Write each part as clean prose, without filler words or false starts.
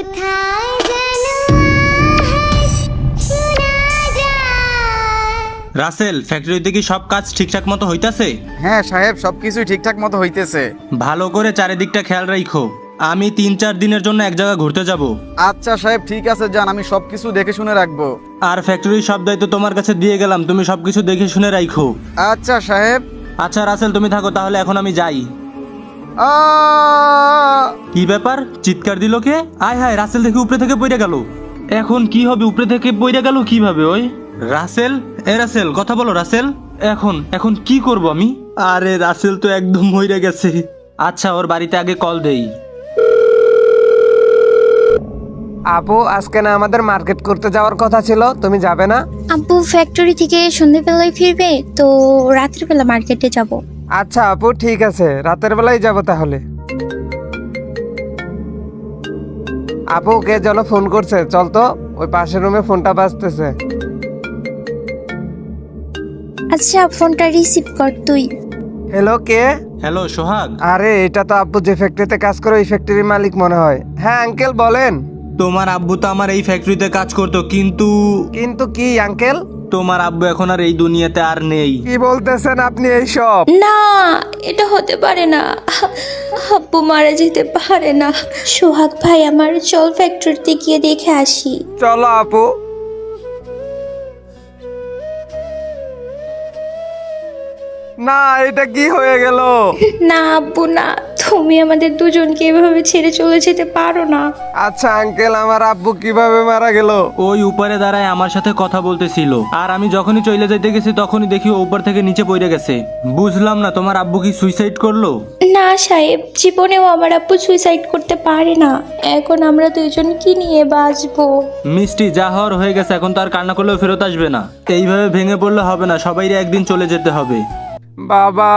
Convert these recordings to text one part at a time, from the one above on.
কোথায় যেন আওয়াজ শোনা যায়। রাসেল, ফ্যাক্টরিতে কি সব কাজ ঠিকঠাক মতো হইতাছে? হ্যাঁ সাহেব, সবকিছুই ঠিকঠাক মতো হইতেছে। ভালো করে চারিদিকটা খেয়াল রাখো। আমি 3-4 দিনের জন্য এক জায়গা ঘুরতে যাব। আচ্ছা সাহেব, ঠিক আছে, যান, আমি সবকিছু দেখে শুনে রাখবো। আর ফ্যাক্টরির সব দায়িত্ব তোমার কাছে দিয়ে গেলাম, তুমি সবকিছু দেখে শুনে রাখো। আচ্ছা সাহেব। আচ্ছা রাসেল, তুমি থাকো তাহলে, এখন আমি যাই। আ কি ব্যাপার, চিৎকার দিল কে? আয় হায়, রাসেল দেখে উপরে থেকে পড়ে গেল। এখন কি হবে, উপরে থেকে পড়ে গেল কিভাবে? ওই রাসেল, এ রাসেল, কথা বলো রাসেল। এখন এখন কি করব আমি? আরে রাসেল তো একদম মইরা গেছে। আচ্ছা, ওর বাড়িতে আগে কল দেই। আপু, আজকে না আমাদের মার্কেট করতে যাওয়ার কথা ছিল, তুমি যাবে না? আব্বু ফ্যাক্টরি থেকে সন্ধ্যেবেলায় ফিরবে, তো রাত্রিবেলা বেলা মার্কেটে যাব। আচ্ছা আপু, ঠিক আছে, রাতের বেলায় যাব তাহলে। আপু, কে যেন ফোন করছে, চল তো, ওই পাশের রুমে ফোনটা বাজতেছে। আচ্ছা, ফোনটা রিসিভ কর তুই। হ্যালো, কে? হ্যালো সোহাগ। আরে এটা তো আব্বু যে ফ্যাক্টরিতে কাজ করে ওই ফ্যাক্টরির মালিক মনে হয়। হ্যাঁ আঙ্কেল, বলেন। তোমার আব্বু তো আমার এই ফ্যাক্টরিতে কাজ করতো, কিন্তু কিন্তু কি আঙ্কেল? তোমার আব্বু এখন আর এই দুনিয়াতে আর নেই। কি বলতেছেন আপনি এইসব? না, এটা হতে পারে না। আব্বু মারা যেতে পারে না। সোহাগ ভাই, আমার চল ফ্যাক্টরিতে গিয়ে দেখে আসি। চলো আপু। না, এটা কি হয়ে গেল? না আব্বু না, তুমি আমাদের দুজনকে এভাবে ছেড়ে চলে যেতে পারো না। আচ্ছা আঙ্কেল, আমার আব্বু কিভাবে মারা গেল? ওই উপরে দাঁড়ায় আমার সাথে কথা বলতেছিল, আর আমি যখনই চলে যাইতে গেছি তখনই দেখি ও উপর থেকে নিচে পড়ে গেছে। বুঝলাম না, তোমার আব্বু কি সুইসাইড করলো? না সাহেব, জীবনেও আমার আব্বু সুইসাইড করতে পারে না। এখন আমরা দুইজন কি নিয়ে বাঁচবো? মিষ্টি, যা হওয়ার হয়ে গেছে, এখন তো আর কান্না করলেও ফেরত আসবে না। এইভাবে ভেঙে পড়লে হবে না, সবাইরে একদিন চলে যেতে হবে। বাবা,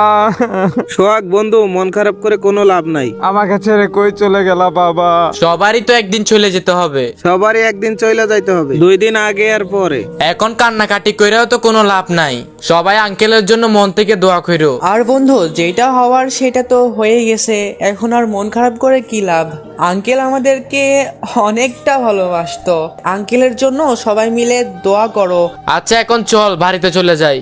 সোহাগ বন্ধু, মন খারাপ করে কোনো লাভ নাই। আমাকে ছেড়ে কই চলে গেলা বাবা? সবারই তো একদিন চলে যেতে হবে। সবারই একদিন চলে যাইতে হবে, 2 দিন আগে আর পরে। এখন কান্নাকাটি কইরাও তো কোনো লাভ নাই। সবাই আঙ্কেলের জন্য মন থেকে দোয়া কইরো। আর বন্ধু, যেটা হওয়ার সেটা তো হয়ে গেছে, এখন আর মন খারাপ করে কি লাভ? আঙ্কেল আমাদেরকে অনেকটা ভালোবাসতো। আঙ্কেলের জন্য সবাই মিলে দোয়া করো। আচ্ছা, এখন চল বাড়িতে চলে যাই।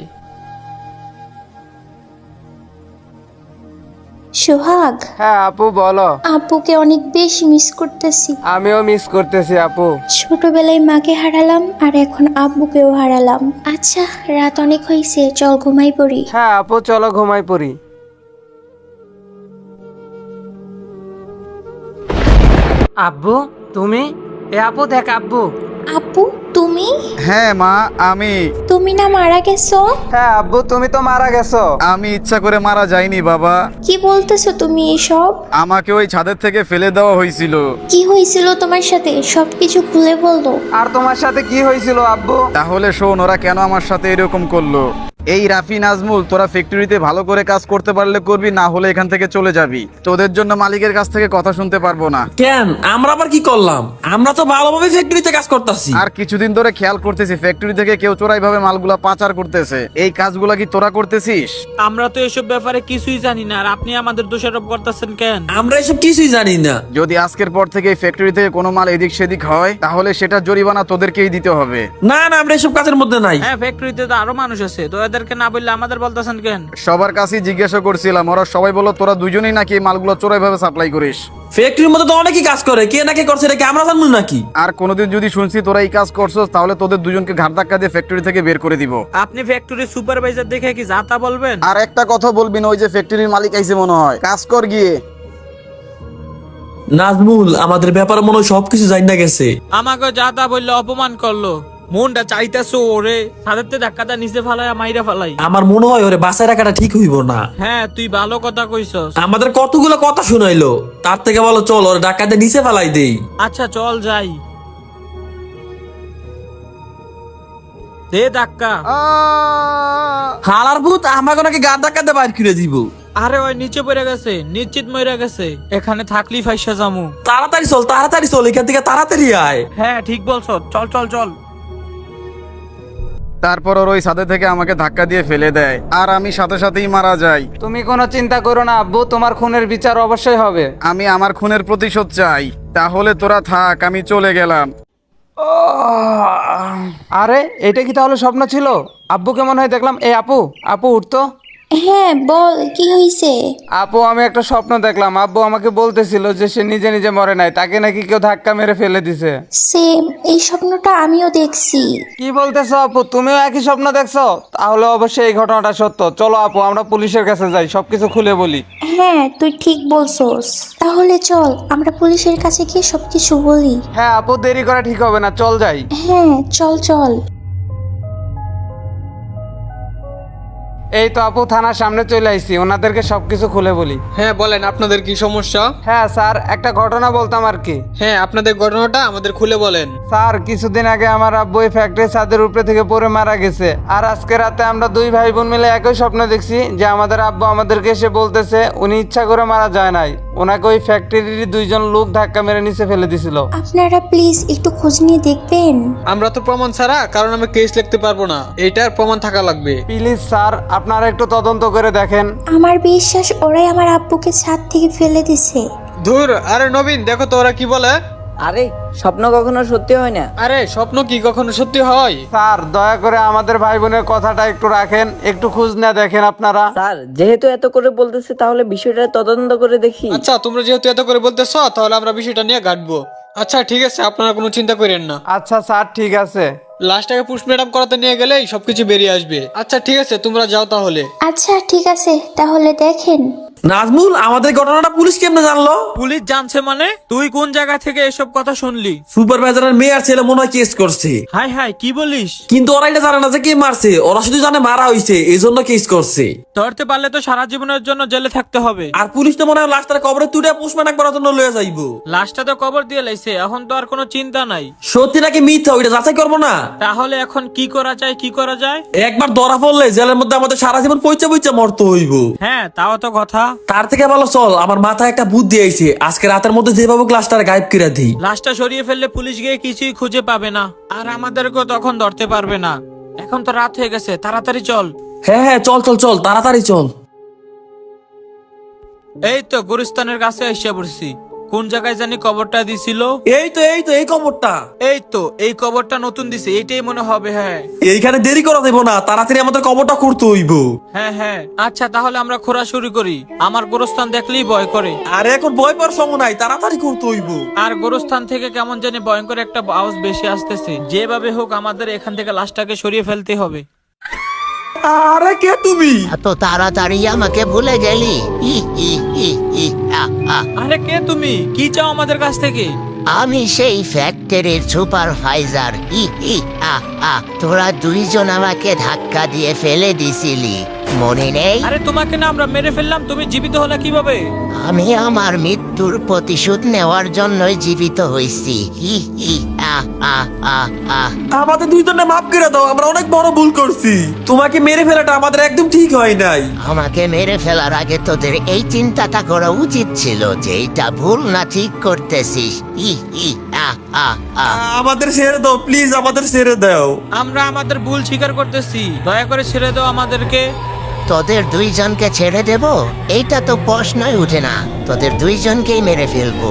সোহাগ, হ্যাঁ আপু, বলো। আব্বুকে অনেক বেশি মিস করতেছি। আমিও মিস করতেছি আপু। ছোটবেলায় মাকে হারালাম, আর এখন আব্বুকেও হারালাম। আচ্ছা, রাত অনেক হয়েছে, চল ঘুমাই পড়ি। হ্যাঁ আপু, চলো ঘুমাই পড়ি। আব্বু, তুমি? এ আপু, দেখ আব্বু। আব্বু, তুমি? হ্যাঁ মা, আমি। তুমি না মারা গেছো? হ্যাঁ আব্বু, তুমি তো মারা গেছো। আমি ইচ্ছা করে মারা যাইনি বাবা। কি বলতেছো তুমি এসব? আমাকে ওই ছাদের থেকে ফেলে দেওয়া হয়েছিল। কি হয়েছিল তোমার সাথে, সবকিছু খুলে বলো। আর তোমার সাথে কি হয়েছিল আব্বু? তাহলে শোন, ওরা কেন আমার সাথে এরকম করলো। এই রাফি, নাজমুল, তোরা ফ্যাক্টরিতে ভালো করে কাজ করতে পারলে করবি, না হলে এখান থেকে চলে যাবি। তোদের জন্য মালিকের কাছ থেকে কথা শুনতে পারবো না। কেন, আমরা আবার কি করলাম? আমরা তো ভালোভাবে ফ্যাক্টরিতে কাজ করতেছি। আর কিছুদিন ধরে খেয়াল করতেছি ফ্যাক্টরি থেকে কেউ চোরাই ভাবে মালগুলা পাচার করতেছে। এই কাজগুলা কি তোরা করতেছিস? আমরা তো এসব ব্যাপারে কিছুই জানি না, আর আপনি আমাদের দোষারোপ করতেছেন কেন? আমরা এসব কিছুই জানি না। যদি আজকের পর থেকে এই ফ্যাক্টরি থেকে কোনো মাল এদিক সেদিক হয়, তাহলে সেটা জরিমানা তোদেরকেই দিতে হবে। না না, আমরা এসব কাজের মধ্যে নাই। হ্যাঁ, ফ্যাক্টরিতে তো আরো মানুষ আছে, তো এদেরকে না বললে আমাদের বলতেছেন কেন? সবার কাছেই জিজ্ঞাসা করছিলাম, ওরা সবাই বললো তোরা দুজনেই নাকি এই মালগুলো চোরাই ভাবে সাপ্লাই করিস। ফ্যাক্টরির মধ্যে তো অনেকেই কাজ করে, কে নাকি করছে এটা কি আমরা জানবো নাকি? আর কোনোদিন যদি শুনছি তোরা এই কাজ করছস, তাহলে তোদের দুজনকে ঘাট ধাক্কা দিয়ে ফ্যাক্টরি থেকে বের করে দিব। আপনি ফ্যাক্টরির সুপারভাইজার দেখে কি যা তা বলবেন? আর একটা কথা বলবি না, ওই যে ফ্যাক্টরির মালিক আইছে মনে হয়, কাজ কর গিয়ে। নাজমুল, আমাদের ব্যাপারে মনে হয় সবকিছু জানি না গেছে। আমাকে যা তা বললে অপমান করলো। মনটা চাইতেছো ওরে ছাদেরতে ধাক্কাটা নিচে ফালাই মাইরা ফালাই। আমার মনে হয় ওরে বাসায় রাখাটা ঠিক হইব না। হ্যাঁ, তুই ভালো কথা কইছস। আমাদের কতগুলো কথা শুনাইলো, তার থেকে বলো চল ওর ডাকাতে নিচে ফেলাই দেই। আচ্ছা চল যাই, দে ধাক্কা। হালার ভূত আমাকে নাকি গা ধাক্কাতে বাইর করে দিব। আরে ওই নিচে পড়ে গেছে, নিশ্চিত মরে গেছে। এখানে থাকলি ফাইসা জামু। তাড়াতাড়ি চল, তাড়াতাড়ি চল, এখান থেকে তাড়াতাড়ি আয়। হ্যাঁ ঠিক বলছো, চল চল চল। তারপর ওর ওই ছাদে থেকে আমাকে ধাক্কা দিয়ে ফেলে দেয় আর আমি সাথে সাথেই মারা যাই। তুমি কোনো চিন্তা করো না আব্বু, তোমার খুনের বিচার অবশ্যই হবে। আমি আমার খুনের প্রতিশোধ চাই। তাহলে তোরা থাক, আমি চলে গেলাম। আরে এটা কি তাহলে স্বপ্ন ছিল? আব্বুকে মনে হয় দেখলাম। এই আপু, আপু উঠতো। হ্যাঁ বল, কি হয়েছে? আপু আমি একটা স্বপ্ন দেখলাম। আব্বু আমাকে বলতেছিল যে সে নিজে নিজে মরে নাই, তাকে নাকি কেউ ধাক্কা মেরে ফেলে দিছে। সেম, এই স্বপ্নটা আমিও দেখছি। কি বলতেছো আপু, তুমিও একই স্বপ্ন দেখছো? তাহলে অবশ্যই এই ঘটনাটা সত্য। চলো আপু আমরা পুলিশের কাছে যাই, সবকিছু খুলে বলি। হ্যাঁ তুই ঠিক বলছস, তাহলে চল আমরা পুলিশের কাছে গিয়ে সবকিছু বলি। হ্যাঁ আপু, দেরি করা ঠিক হবে না, চল যাই। হ্যাঁ চল চল। এই তো আপু, থানার সামনে চলে আইছি, ওনাদেরকে সবকিছু খুলে বলি। হ্যাঁ বলেন, আপনাদের কি সমস্যা? হ্যাঁ স্যার, একটা ঘটনা বলতাম আর কি। হ্যাঁ, আপনাদের ঘটনাটা আমাদের খুলে বলেন। স্যার কিছুদিন আগে আমার আব্বু এই ফ্যাক্টরি ছাদের উপরে থেকে পড়ে মারা গেছে। আর আজকে রাতে আমরা দুই ভাই বোন মিলে একই স্বপ্ন দেখছি যে আমাদের আব্বু আমাদেরকে এসে বলতেছে উনি ইচ্ছা করে মারা যায় নাই, ওনাকে ওই ফ্যাক্টরির দুইজন লোক ধাক্কা মেরে নিচে ফেলে দিছিল। আপনারা প্লিজ একটু খোঁজ নিয়ে দেখবেন। আমরা তো প্রমাণ ছাড়া কারণ আমি কেস লিখতে পারবো না, এটার প্রমাণ থাকা লাগবে। প্লিজ স্যার, আপনারা একটু তদন্ত করে দেখেন। আমার বিশ্বাস ওরাই আমার আব্বুকে ছাদ থেকে ফেলে দিছে। ধুর, আরে নবীন দেখো তো ওরা কি বলে। আরে স্বপ্ন কখনো সত্যি হয় না। আরে স্বপ্ন কি কখনো সত্যি হয়? স্যার দয়া করে আমাদের ভাই বোনের কথাটা একটু রাখেন, একটু খোঁজ না দেখেন আপনারা। স্যার যেহেতু এত করে বলতেছে তাহলে বিষয়টা তদন্ত করে দেখি। আচ্ছা, তোমরা যেহেতু এত করে বলতেছো তাহলে আমরা বিষয়টা নিয়ে ঘাটবো। আচ্ছা ঠিক আছে, আপনারা কোনো চিন্তা করেন না। আচ্ছা স্যার ঠিক আছে। লাস্টটাকে পোস্টমর্টম করাতে নিয়ে গেলেই সবকিছু বেরিয়ে আসবে। আচ্ছা ঠিক আছে, তোমরা যাও তাহলে। আচ্ছা ঠিক আছে, তাহলে দেখেন। নাজমুল, আমাদের ঘটনাটা পুলিশ কেমনে জানলো? পুলিশ জানছে মানে? তুই কোন জায়গা থেকে এসব কথা শুনলি? সুপারভাইজারের মেয়ে আর ছেলে মনে হয় কেস করছে। হাই হাই, কি বলিস? কিন্তু ওরা এটা জানে না যে কে মারছে, ওরা শুধু জানে মারা হয়েছে, এই জন্য কেস করছে। ধরতে পারলে তো সারা জীবনের জন্য জেলে থাকতে হবে। আর পুলিশ তো মনে হয় লাশটার কবরে তুলে পোস্টমর্টম করার জন্য লয়ে যাইবো। লাশটা তো কবর দিয়ে লাইছে, এখন তো আর কোনো চিন্তা নাই। সত্যি নাকি মিথ্যা ওইটা যাচাই করবো না? তাহলে এখন কি করা যায়, কি করা যায়? একবার ধরা পড়লে জেলের মধ্যে আমাদের সারা জীবন পয়চা পয়চা মরতে হইব। হ্যাঁ তাও তো কথা। তার থেকে ভালো চল, আমার মাথায় একটা বুদ্ধি আইছে, আজকে রাতের মধ্যে যেভাবে ক্লাসটার গায়েব করে দিই। লাশটা সরিয়ে ফেললে পুলিশ গিয়ে কিছুই খুঁজে পাবে না, আর আমাদেরকেও তখন ধরতে পারবে না। এখন তো রাত হয়ে গেছে, তাড়াতাড়ি চল। হ্যাঁ হ্যাঁ চল চল চল, তাড়াতাড়ি চল। এই তো গুরুস্থানের কাছে এসে পড়ছি। কোন জায়গায় জানি কবরটা দিছিল? এই তো এই কবরটা। এই তো, এই কবরটা নতুন দিছে, এইটাই মনে হবে। হ্যাঁ এইখানে দেরি করা দেবো না, তাড়াতাড়ি আমাদের কবরটা করতে হইব। হ্যাঁ হ্যাঁ, আচ্ছা তাহলে আমরা খোঁড়া শুরু করি। আমার গোরস্থান দেখলেই ভয় করে। আরে এখন ভয় পাওয়ার সময় নাই, তাড়াতাড়ি করতে হইব। আর গোরস্থান থেকে কেমন জানি ভয়ঙ্কর একটা আওয়াজ বেশি আসতেছে। যেভাবে হোক আমাদের এখান থেকে লাশটাকে সরিয়ে ফেলতে হবে। আরে কে তুমি? এত তাড়াতাড়ি আমাকে ভুলে গেলি? ই, ই, ই, ই, আ, আ। আরে কে তুমি? কি চাও আমাদের কাছ থেকে? আমি সেই ফ্যাক্টরির সুপারভাইজার। ই, ই, আ, আ। তোরা দুইজন আমাকে ধাক্কা দিয়ে ফেলে দিছিলি, মনে নেই? আরে তোমাকে না আমরা মেরে ফেললাম, তুমি জীবিত হলে কিভাবে? আমি আমার মৃত্যুর প্রতিশোধ নেওয়ার জন্যই জীবিত হইছি। ই, ই, আ, আ, আ, আ। আমাদের দুইজনে মাফ করে দাও, আমরা অনেক বড় ভুল করছি। তোমাকে মেরে ফেলাটা আমাদের একদম ঠিক হয় নাই। আমাকে মেরে ফেলার আগে তোদের এই চিন্তাটা করা উচিত ছিল যে এইটা ভুল না ঠিক করতেছিস। ই, ই, আ, আ, আ। আমাদের ছেড়ে দাও প্লিজ, আমাদের ছেড়ে দাও। আমরা আমাদের ভুল স্বীকার করতেছি, দয়া করে ছেড়ে দাও আমাদেরকে। তোদের দুইজনকে ছেড়ে দেব এইটা তো প্রশ্নই উঠে না, তোদের দুইজনকেই মেরে ফেলবো।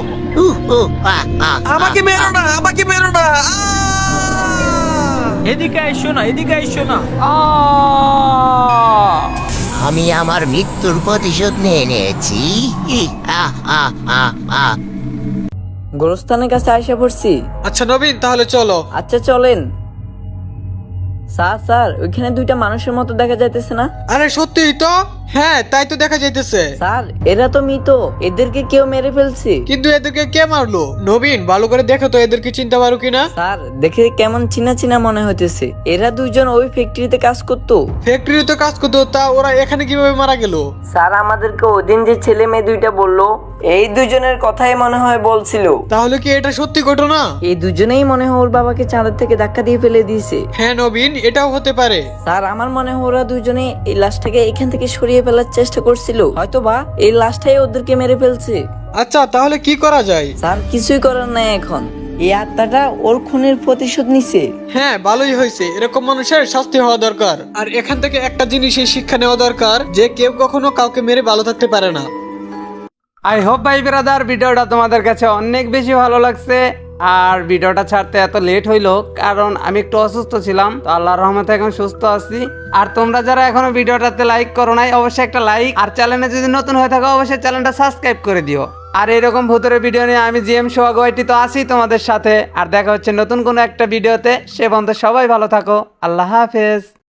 আমাকে মেরো না, আমাকে মেরো না। এদিকে আইসো না, এদিকে আইসো না। আমি আমার মৃত্যুর প্রতিশোধ নিয়ে নিয়েছি। ই, আ, আ, আ, আ। গোরস্থানের কাছে আইসা পড়ছি। আচ্ছা নবীন, তাহলে চলো। আচ্ছা চলেন। স্যার ওইখানে দুইটা মানুষের মতো দেখা যাইতেছে না? আরে সত্যিই তো, হ্যাঁ তাই তো দেখা যাইতেছে। স্যার এরা তো মৃত, এদেরকে কেউ মেরে ফেলছে। কিন্তু এদেরকে কে মারলো? নবীন ভালো করে দেখো তো, এদেরকে চিনতে পারো কিনা। স্যার দেখে কেমন চিনা চিনা মনে হইতেছে, এরা দুইজন ওই ফ্যাক্টরিতে কাজ করতো। ফ্যাক্টরিতে কাজ করতো, তা ওরা এখানে কিভাবে মারা গেল? স্যার আমাদেরকে ওদিন যে ছেলে মেয়ে দুইটা বললো, এই দুজনের কথাই মনে হয় বলছিল। তাহলে কি এটা সত্যি ঘটনা? এই দুজনেই মনে হয় ওর বাবাকে চাঁদের থেকে ধাক্কা দিয়ে ফেলে দিয়েছে। হ্যাঁ নবীন, এটাও হতে পারে। স্যার আমার মনে হয় ওরা দুজনে এই লাশটাকে এখান থেকে সরিয়ে ফেলার চেষ্টা করছিল, হয়তো বা এই লাশটাই ওদেরকে মেরে ফেলছে। আচ্ছা তাহলে কি করা যায়? স্যার কিছুই করার নাই এখন, এই আত্মাটা ওর খুনের প্রতিশোধ নিছে। হ্যাঁ, ভালোই হয়েছে। এরকম মানুষের শাস্তি হওয়া দরকার। আর এখান থেকে একটা জিনিসই শিক্ষা নেওয়া দরকার, যে কেউ কখনো কাউকে মেরে ভালো থাকতে পারে না। আই হোপ ভাই ব্রাদার ভিডিওটা তোমাদের কাছে অনেক বেশি ভালো লাগছে। আর ভিডিওটা ছাড়তে এত লেট হইলো কারণ আমি একটু অসুস্থ ছিলাম, তো আল্লাহর রহমতে এখন সুস্থ আছি। আর তোমরা যারা এখনো ভিডিওটাতে লাইক করো নাই, অবশ্যই একটা লাইক, আর চ্যানেলে যদি নতুন হয়ে থাকো অবশ্যই চ্যানেলটা সাবস্ক্রাইব করে দিও। আর এরকম ভূতের ভিডিও নিয়ে আমি জিএম সোহাগ ওয়াইটি তো আছি তোমাদের সাথে। আর দেখা হচ্ছে নতুন কোনো একটা ভিডিওতে। সে পর্যন্ত সবাই ভালো থাকো। আল্লাহ হাফেজ।